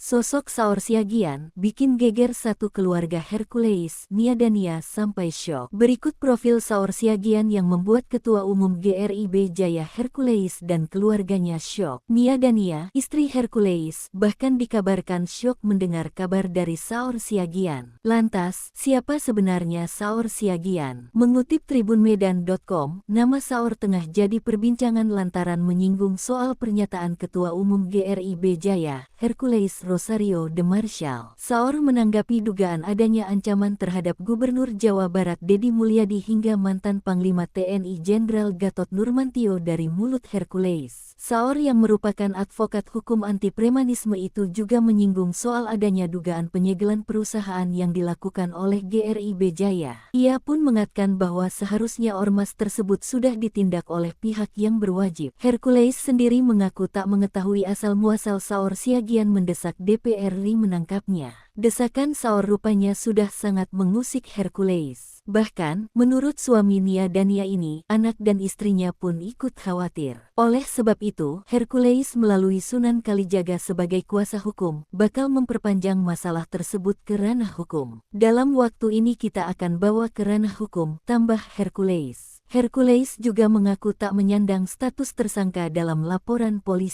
Sosok Saor Siagian bikin geger satu keluarga Hercules, Nia dan Nia sampai syok. Berikut profil Saor Siagian yang membuat Ketua Umum GRIB Jaya Hercules dan keluarganya syok. Nia dan Nia, istri Hercules, bahkan dikabarkan syok mendengar kabar dari Saor Siagian. Lantas, siapa sebenarnya Saor Siagian? Mengutip tribunmedan.com, nama Saor tengah jadi perbincangan lantaran menyinggung soal pernyataan Ketua Umum GRIB Jaya, Hercules Rosario de Marshall. Saor menanggapi dugaan adanya ancaman terhadap Gubernur Jawa Barat Deddy Mulyadi hingga mantan Panglima TNI Jenderal Gatot Nurmantio dari mulut Hercules. Saor yang merupakan advokat hukum anti premanisme itu juga menyinggung soal adanya dugaan penyegelan perusahaan yang dilakukan oleh GRIB Jaya. Ia pun mengatakan bahwa seharusnya ormas tersebut sudah ditindak oleh pihak yang berwajib. Hercules sendiri mengaku tak mengetahui asal-muasal Saor Siagian mendesak DPR RI menangkapnya. Desakan Saor rupanya sudah sangat mengusik Hercules. Bahkan, menurut suami Nia dan Nia ini, anak dan istrinya pun ikut khawatir. Oleh sebab itu, Hercules melalui Sunan Kalijaga sebagai kuasa hukum, bakal memperpanjang masalah tersebut ke ranah hukum. Dalam waktu ini kita akan bawa ke ranah hukum, tambah Hercules. Hercules juga mengaku tak menyandang status tersangka dalam laporan polisi.